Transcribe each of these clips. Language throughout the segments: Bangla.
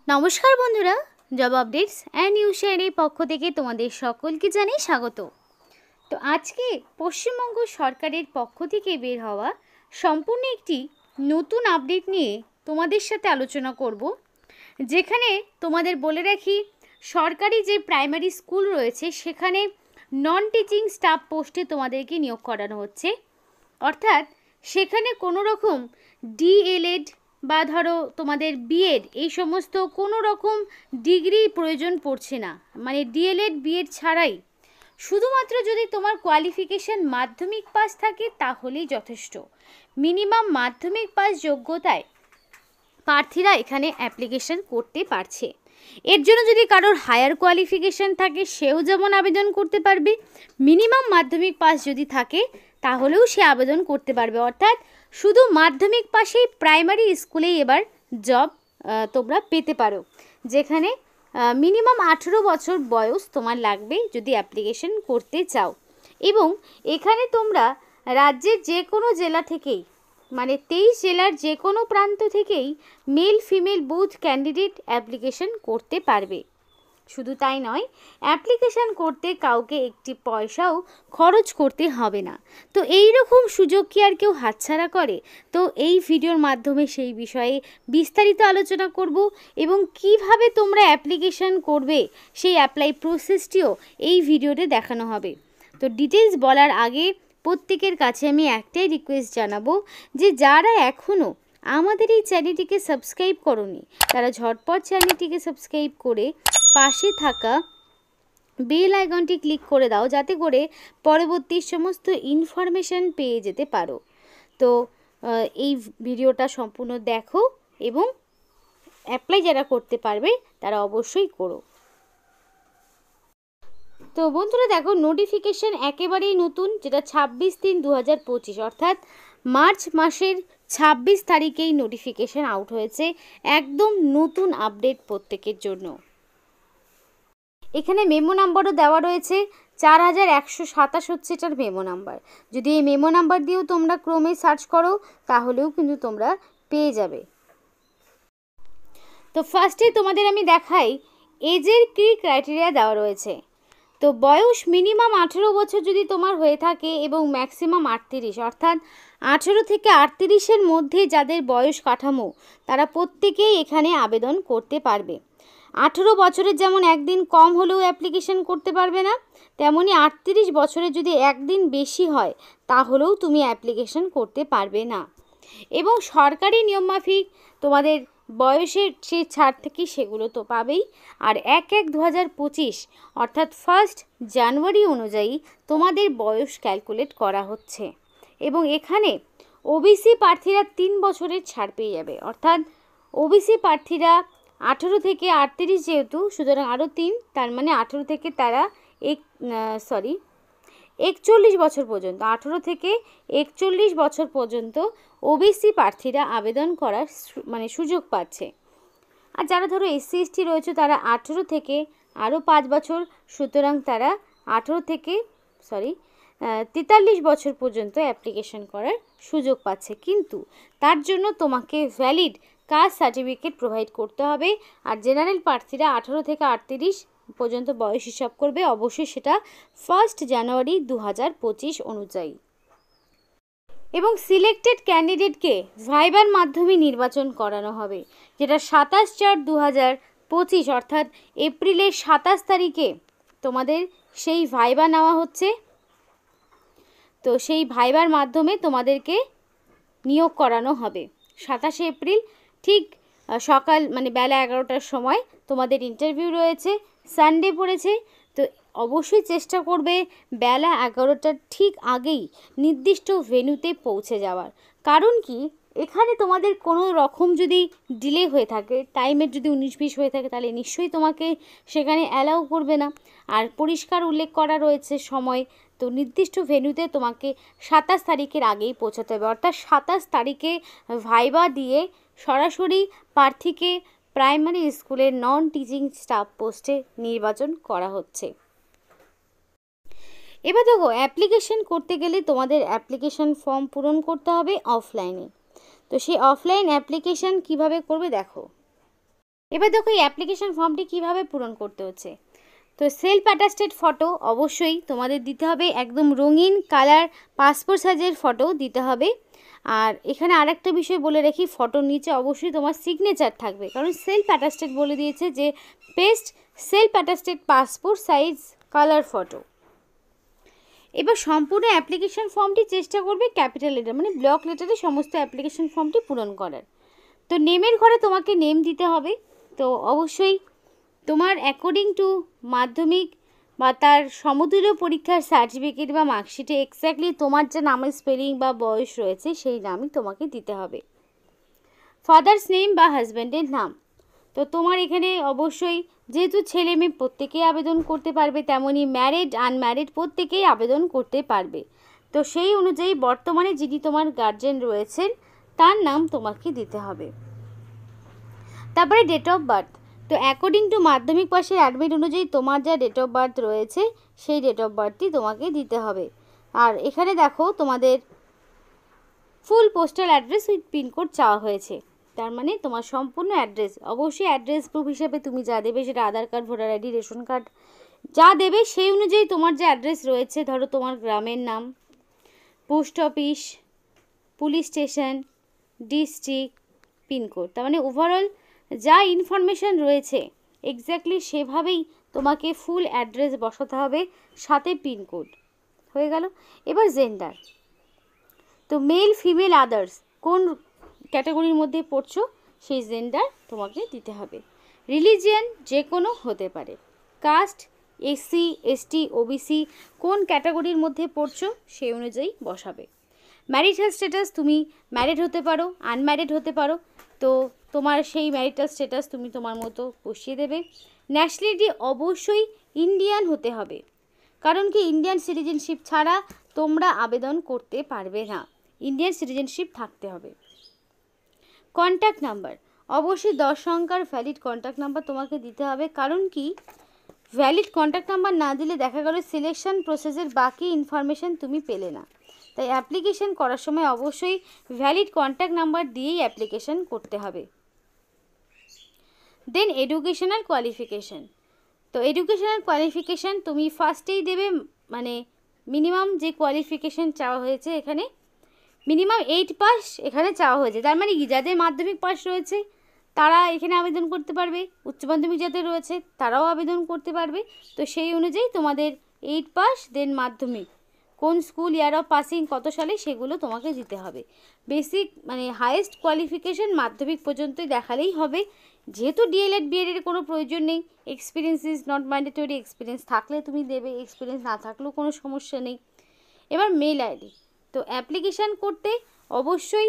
নমস্কার বন্ধুরা, জব আপডেটস অ্যান্ড নিউজ শেয়ারের পক্ষ থেকে তোমাদের সকলকে জানাই স্বাগত। তো আজকে পশ্চিমবঙ্গ সরকারের পক্ষ থেকে বের হওয়া সম্পূর্ণ একটি নতুন আপডেট নিয়ে তোমাদের সাথে আলোচনা করব, যেখানে তোমাদের বলে রাখি সরকারি যে প্রাইমারি স্কুল রয়েছে সেখানে নন টিচিং স্টাফ পোস্টে তোমাদেরকে নিয়োগ করানো হচ্ছে। অর্থাৎ সেখানে কোনো রকম ডিএলএড বা ধরো তোমাদের বিএড এই সমস্ত কোনো রকম ডিগ্রি প্রয়োজন পড়ছে না, মানে ডিএলএড বিএড ছাড়াই শুধুমাত্র যদি তোমার কোয়ালিফিকেশান মাধ্যমিক পাস থাকে তাহলেই যথেষ্ট। মিনিমাম মাধ্যমিক পাস যোগ্যতায় প্রার্থীরা এখানে অ্যাপ্লিকেশন করতে পারছে। এর জন্য যদি কারোর হায়ার কোয়ালিফিকেশান থাকে সেও যেমন আবেদন করতে পারবে, মিনিমাম মাধ্যমিক পাস যদি থাকে তাহলেও সে আবেদন করতে পারবে। অর্থাৎ শুধু মাধ্যমিক পাশেই প্রাইমারি স্কুলেই এবার জব তোমরা পেতে পারো, যেখানে মিনিমাম 18 বছর বয়স তোমার লাগবে যদি অ্যাপ্লিকেশন করতে চাও। এবং এখানে তোমরা রাজ্যের যে কোনো জেলা থেকেই, মানে 23 জেলার যে কোনো প্রান্ত থেকেই male female booth candidate application করতে পারবে। শুধু তাই নয়, অ্যাপ্লিকেশান করতে কাউকে একটি পয়সাও খরচ করতে হবে না। তো এই রকম সুযোগ কি আর কেউ হাতছাড়া করে? তো এই ভিডিওর মাধ্যমে সেই বিষয়ে বিস্তারিত আলোচনা করব এবং কিভাবে তোমরা অ্যাপ্লিকেশান করবে সেই অ্যাপ্লাই প্রসেসটিও এই ভিডিওতে দেখানো হবে। তো ডিটেলস বলার আগে প্রত্যেকের কাছে আমি একটাই রিকোয়েস্ট জানাবো যে যারা এখনও আমাদের এই চ্যানেলটিকে সাবস্ক্রাইব করোনি তারা ঝটপট চ্যানেলটিকে সাবস্ক্রাইব করে পাশে থাকা বেল আইকনটি ক্লিক করে দাও, যাতে করে পরবর্তী সমস্ত ইনফরমেশান পেয়ে যেতে পারো। তো এই ভিডিওটা সম্পূর্ণ দেখো এবং অ্যাপ্লাই যারা করতে পারবে তারা অবশ্যই করো। তো বন্ধুরা দেখো, নোটিফিকেশান একেবারেই নতুন, যেটা 26/3/2025 অর্থাৎ মার্চ মাসের 26 তারিখেই নোটিফিকেশান আউট হয়েছে। একদম নতুন আপডেট প্রত্যেকের জন্য। এখানে মেমো নাম্বারও দেওয়া রয়েছে, 4127 হচ্ছে এটার মেমো নাম্বার। যদি এই মেমো নাম্বার দিয়েও তোমরা ক্রমে সার্চ করো তাহলেও কিন্তু তোমরা পেয়ে যাবে। তো ফার্স্টে তোমাদের আমি দেখাই এজের কী ক্রাইটেরিয়া দেওয়া রয়েছে। তো বয়স মিনিমাম 18 বছর যদি তোমার হয়ে থাকে এবং ম্যাক্সিমাম 38, অর্থাৎ 18 থেকে 38-এর মধ্যে যাদের বয়স কাঠামো তারা প্রত্যেকেই এখানে আবেদন করতে পারবে। 18 বছরের যেমন একদিন কম হলেও অ্যাপ্লিকেশন করতে পারবে না, তেমনি 38 বছরের যদি একদিন বেশি হয় তাহলেও তুমি অ্যাপ্লিকেশন করতে পারবে না। এবং সরকারি নিয়মমাফিক তোমাদের বয়সের যে ছাড় থেকে সেগুলো তো পাবেই। আর 1/1/2025 অর্থাৎ 1 জানুয়ারি অনুযায়ী তোমাদের বয়স ক্যালকুলেট করা হচ্ছে। এবং এখানে ওবিসি প্রার্থীরা 3 বছরের ছাড় পেয়ে যাবে। অর্থাৎ ওবিসি প্রার্থীরা 18 থেকে 38 যেহেতু, সুতরাং আরও 3, তার মানে 18 থেকে তারা 41 বছর পর্যন্ত, 18 থেকে 41 বছর পর্যন্ত ওবিসি প্রার্থীরা আবেদন করার মানে সুযোগ পাচ্ছে। আর যারা ধরো এসসি এসটি রয়েছে তারা 18 থেকে আরও 5 বছর, সুতরাং তারা 18 থেকে 43 বছর পর্যন্ত অ্যাপ্লিকেশন করার সুযোগ পাচ্ছে। কিন্তু তার জন্য তোমাকে ভ্যালিড কাস্ট সার্টিফিকেট প্রোভাইড করতে হবে। আর জেনারেল প্রার্থীরা 18 থেকে 38 পর্যন্ত বয়স হিসাব করবে, অবশ্যই সেটা 1 জানুয়ারি 2025 অনুযায়ী। এবং সিলেক্টেড ক্যান্ডিডেটকে ভাইবার মাধ্যমে নির্বাচন করানো হবে, যেটা 27/4/2025 অর্থাৎ এপ্রিলের 27 তারিখে তোমাদের সেই ভাইবা নেওয়া হচ্ছে। তো সেই ভাইবার মাধ্যমে তোমাদেরকে নিয়োগ করানো হবে 27 এপ্রিল ঠিক সকাল মানে বেলা 11টার সময় তোমাদের ইন্টারভিউ রয়েছে। সানডে পড়েছে, তো অবশ্যই চেষ্টা করবে বেলা 11টার ঠিক আগেই নির্দিষ্ট ভেন্যুতে পৌঁছে যাওয়ার। কারণ কি, এখানে তোমাদের কোনো রকম যদি ডিলে হয়ে থাকে, টাইমের যদি 19-20 হয়ে থাকে, তাহলে নিশ্চয়ই তোমাকে সেখানে অ্যালাউ করবে না। আর পরিষ্কার উল্লেখ করা রয়েছে সময়, তো নির্দিষ্ট ভেন্যুতে তোমাকে 27 তারিখের আগেই পৌঁছাতে হবে। অর্থাৎ 27 তারিখে ভাইবা দিয়ে সরাসরি প্রার্থীকে প্রাইমারি স্কুলের নন টিচিং স্টাফ পোস্টে নির্বাচন করা হচ্ছে। এবার দেখো, অ্যাপ্লিকেশন করতে গেলে তোমাদের অ্যাপ্লিকেশন ফর্ম পূরণ করতে হবে অফলাইনে। তো সেই অফলাইন অ্যাপ্লিকেশন কিভাবে করবে দেখো। এবার দেখো এই অ্যাপ্লিকেশন ফর্মটি কিভাবে পূরণ করতে হচ্ছে। তো সেলফ অ্যাটাস্টেড ফটো অবশ্যই তোমাদের দিতে হবে, একদম রঙিন কালার পাসপোর্ট সাইজের ফটো দিতে হবে। আর এখানে আরেকটা বিষয় বলে রাখি, ফটোর নিচে অবশ্যই তোমার সিগনেচার থাকবে, কারণ সেলফ অ্যাটাস্টেড বলে দিয়েছে যে paste self attested passport size colour photo. এবার সম্পূর্ণ অ্যাপ্লিকেশন ফর্মটি চেষ্টা করবে ক্যাপিটাল লেটার মানে ব্লক লেটারে সমস্ত অ্যাপ্লিকেশন ফর্মটি পূরণ করার। তো নেমের ঘরে তোমাকে নেম দিতে হবে। তো অবশ্যই তোমার অ্যাকর্ডিং টু মাধ্যমিক বা তার সমতুল্য পরীক্ষার সার্টিফিকেট বা মার্কশিটে এক্স্যাক্টলি তোমার যে নামের স্পেলিং বা বয়স রয়েছে সেই নামই তোমাকে দিতে হবে। ফাদার্স নেম বা হাজব্যান্ডের নাম, তো তোমার এখানে অবশ্যই যেহেতু ছেলে মেয়ে প্রত্যেকেই আবেদন করতে পারবে, তেমনি ম্যারিড আনম্যারিড প্রত্যেকেই আবেদন করতে পারবে। তো সেই অনুযায়ী বর্তমানে যিনি তোমার গার্জেন রয়েছেন তার নাম তোমাকে দিতে হবে। তারপরে ডেট অফ বার্থ, তো অ্যাকর্ডিং টু মাধ্যমিক পাশের অ্যাডমিট অনুযায়ী তোমার যা ডেট অফ বার্থ রয়েছে সেই ডেট অফ বার্থটি তোমাকে দিতে হবে। আর এখানে দেখো তোমাদের ফুল পোস্টাল অ্যাড্রেস উইথ পিনকোড চাওয়া হয়েছে, তার মানে তোমার সম্পূর্ণ অ্যাড্রেস। অবশ্যই অ্যাড্রেস প্রুফ হিসেবে তুমি যা দেবে সেটা Aadhaar card, voter ID, ration card যা দেবে সেই অনুযায়ী তোমার যে অ্যাড্রেস রয়েছে, ধরো তোমার গ্রামের নাম, post office, police station, district, pincode, তার মানে ওভারঅল যা ইনফরমেশান রয়েছে এক্স্যাক্টলি সেভাবেই তোমাকে ফুল অ্যাড্রেস বসাতে হবে, সাথে পিনকোড। হয়ে গেল। এবার জেন্ডার, তো মেল ফিমেল আদার্স কোন ক্যাটাগরির মধ্যে পড়ছো সেই জেন্ডার তোমাকে দিতে হবে। রিলিজিয়ান যে কোনো হতে পারে। কাস্ট এসসি এসটি ওবিসি কোন ক্যাটাগরির মধ্যে পড়ছো সেই অনুযায়ী বসাবে। ম্যারিটাল স্ট্যাটাস তুমি ম্যারিড হতে পারো, আনম্যারিড হতে পারো, তো তোমার সেই ম্যারিটাল স্ট্যাটাস তুমি তোমার মতো বসিয়ে দেবে। ন্যাশনালিটি অবশ্যই ইন্ডিয়ান হতে হবে, কারণ কি ইন্ডিয়ান সিটিজেনশিপ ছাড়া তোমরা আবেদন করতে পারবে না, ইন্ডিয়ান সিটিজেনশিপ থাকতে হবে। কন্ট্যাক্ট নাম্বার অবশ্যই 10 সংখ্যার ভ্যালিড কন্ট্যাক্ট নাম্বার তোমাকে দিতে হবে, কারণ কি ভ্যালিড কন্ট্যাক্ট নাম্বার না দিলে দেখা গেল সিলেকশন প্রসেসের বাকি ইনফরমেশান তুমি পেলে না, তাই অ্যাপ্লিকেশন করার সময় অবশ্যই ভ্যালিড কন্ট্যাক্ট নাম্বার দিয়েই অ্যাপ্লিকেশন করতে হবে। দেন এডুকেশনাল কোয়ালিফিকেশান, তো এডুকেশনাল কোয়ালিফিকেশান তুমি ফার্স্টেই দেবে, মানে মিনিমাম যে কোয়ালিফিকেশান চাওয়া হয়েছে এখানে মিনিমাম 8 পাস এখানে চাওয়া হয়েছে, তার মানে কি যাদের মাধ্যমিক পাস রয়েছে তারা এখানে আবেদন করতে পারবে, উচ্চ মাধ্যমিক যাদের রয়েছে তারাও আবেদন করতে পারবে। তো সেই অনুযায়ী তোমাদের 8 পাস দেন মাধ্যমিক কোন স্কুল ইয়ার অফ পাসিং কত সালে সেগুলো তোমাকে দিতে হবে। বেসিক মানে হাইয়েস্ট কোয়ালিফিকেশান মাধ্যমিক পর্যন্তই দেখালেই হবে, যেহেতু ডিএলএড বিএডের কোনো প্রয়োজন নেই। Experience is not mandatory, experience থাকলে তুমি দেবে, এক্সপিরিয়েন্স না থাকলেও কোনো সমস্যা নেই। এবার মেল আইডি, তো অ্যাপ্লিকেশান করতে অবশ্যই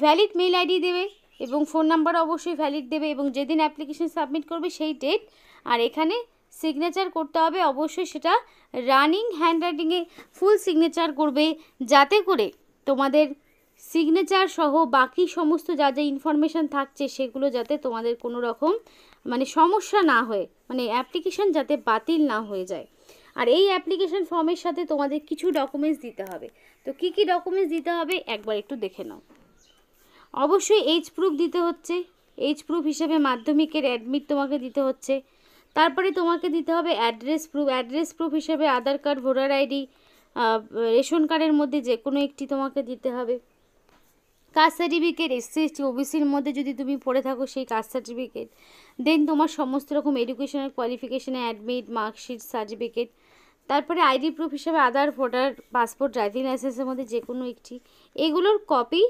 ভ্যালিড মেল আইডি দেবে এবং ফোন নাম্বার অবশ্যই ভ্যালিড দেবে, এবং যেদিন অ্যাপ্লিকেশান সাবমিট করবে সেই ডেট। আর এখানে সিগনেচার করতে হবে অবশ্যই সেটা রানিং হ্যান্ডরাইটিংয়ে ফুল সিগনেচার করবে, যাতে করে তোমাদের সিগনেচার সহ বাকি সমস্ত যা যা ইনফরমেশান থাকছে সেগুলো যাতে তোমাদের কোনো রকম মানে সমস্যা না হয়, মানে অ্যাপ্লিকেশান যাতে বাতিল না হয়ে যায়। আর এই অ্যাপ্লিকেশান ফর্মের সাথে তোমাদের কিছু ডকুমেন্টস দিতে হবে, তো কি কি ডকুমেন্টস দিতে হবে একবার একটু দেখে নাও। অবশ্যই এজ প্রুফ দিতে হচ্ছে, এজ প্রুফ হিসেবে মাধ্যমিকের অ্যাডমিট তোমাকে দিতে হচ্ছে। তারপরে তোমাকে দিতে হবে অ্যাড্রেস প্রুফ, অ্যাড্রেস প্রুফ হিসেবে আধার কার্ড, ভোটার আইডি, রেশন কার্ডের মধ্যে যে কোনো একটি তোমাকে দিতে হবে। কাস্ট সার্টিফিকেট এসসি এসটি ওবিসির মধ্যে যদি তুমি পড়ে থাকো সেই কাস্ট সার্টিফিকেট, দেন তোমার সমস্ত রকম এডুকেশনাল কোয়ালিফিকেশানে অ্যাডমিট, মার্কশিট, সার্টিফিকেট। তারপরে আইডি প্রুফ হিসেবে আধার, ভোটার, পাসপোর্ট, ড্রাইভিং লাইসেন্সের মধ্যে যে কোনো একটি, এগুলোর কপি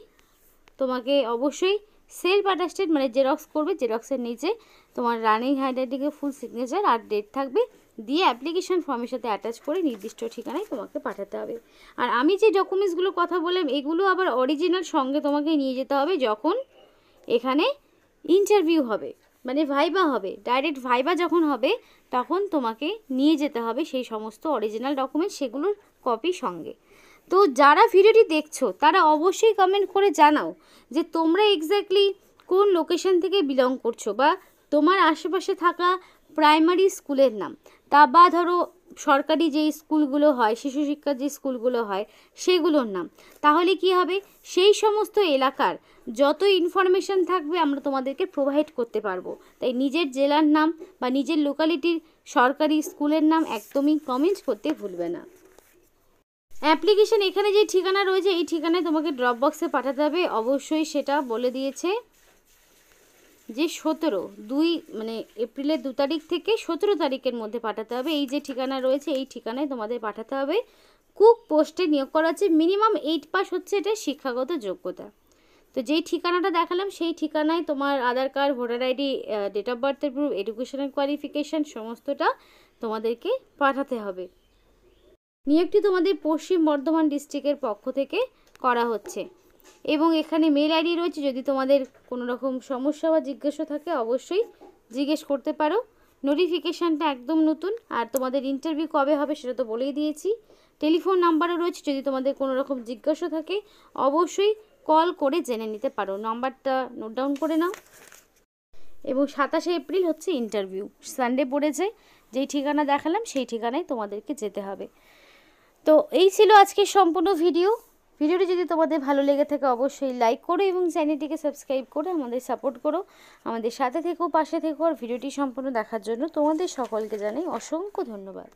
তোমাকে অবশ্যই সেলফ অ্যাটাস্টেড মানে জেরক্স করবে, জেরক্সের নিচে তোমার রানিং হ্যান্ডরাইটিংয়ে ফুল সিগনেচার আর ডেট থাকবে, দিয়ে অ্যাপ্লিকেশান ফর্মের সাথে অ্যাটাচ করে নির্দিষ্ট ঠিকানায় তোমাকে পাঠাতে হবে। আর আমি যে ডকুমেন্টসগুলোর কথা বললাম এগুলো আবার অরিজিনাল সঙ্গে তোমাকে নিয়ে যেতে হবে যখন এখানে ইন্টারভিউ হবে, মানে ভাইবা হবে, ডাইরেক্ট ভাইবা যখন হবে তখন তোমাকে নিয়ে যেতে হবে সেই সমস্ত অরিজিনাল ডকুমেন্টস, সেগুলোর কপি সঙ্গে। তো যারা ভিডিওটি দেখছো তারা অবশ্যই কমেন্ট করে জানাও যে তোমরা এক্স্যাক্টলি কোন লোকেশন থেকে বিলং করছো, বা তোমার আশেপাশে থাকা প্রাইমারি স্কুলের নাম, তা বা ধরো সরকারি যেই স্কুলগুলো হয়, শিশু শিক্ষার যে স্কুলগুলো হয় সেগুলোর নাম। তাহলে কি হবে, সেই সমস্ত এলাকার যত ইনফরমেশান থাকবে আমরা তোমাদেরকে প্রোভাইড করতে পারবো। তাই নিজের জেলার নাম বা নিজের লোকালিটির সরকারি স্কুলের নাম একদমই কমেন্ট করতে ভুলবে না। অ্যাপ্লিকেশন এখানে যে ঠিকানা রয়েছে এই ঠিকানায় তোমাকে ড্রপ বক্সে পাঠাতে হবে। অবশ্যই সেটা বলে দিয়েছে যে 17 মানে এপ্রিলের 2 তারিখ থেকে 17 তারিখের মধ্যে পাঠাতে হবে। এই যে ঠিকানা রয়েছে এই ঠিকানায় তোমাদের পাঠাতে হবে। কুক পোস্টে নিয়োগ করা হচ্ছে, মিনিমাম 8 পাস হচ্ছে এটা শিক্ষাগত যোগ্যতা। তো যেই ঠিকানাটা দেখালাম সেই ঠিকানায় তোমার Aadhaar card, voter ID, date of বার্থের প্রুফ, এডুকেশনাল কোয়ালিফিকেশান সমস্তটা তোমাদেরকে পাঠাতে হবে। নিয়োগটি তোমাদের পশ্চিম বর্ধমান ডিস্ট্রিক্টের পক্ষ থেকে করা হচ্ছে এবং এখানে মেল আইডি রয়েছে। যদি তোমাদের কোনো রকম সমস্যা বা জিজ্ঞাসা থাকে অবশ্যই জিজ্ঞেস করতে পারো। নোটিফিকেশানটা একদম নতুন, আর তোমাদের ইন্টারভিউ কবে হবে সেটা তো বলেই দিয়েছি। টেলিফোন নাম্বারও রয়েছে, যদি তোমাদের কোনো রকম জিজ্ঞাসা থাকে অবশ্যই কল করে জেনে নিতে পারো। নাম্বারটা নোট ডাউন করে নাও। এবং 27শে এপ্রিল হচ্ছে ইন্টারভিউ, সানডে পড়েছে। যেই ঠিকানা দেখালাম সেই ঠিকানায় তোমাদেরকে যেতে হবে। তো এই ছিল আজকের সম্পূর্ণ ভিডিওটি যদি তোমাদের ভালো লেগে থাকে অবশ্যই লাইক করো এবং চ্যানেলটিকে সাবস্ক্রাইব করে আমাদের সাপোর্ট করো। আমাদের সাথে থেকো, পাশে থেকো। আর ভিডিওটি সম্পূর্ণ দেখার জন্য তোমাদের সকলকে জানাই অসংখ্য ধন্যবাদ।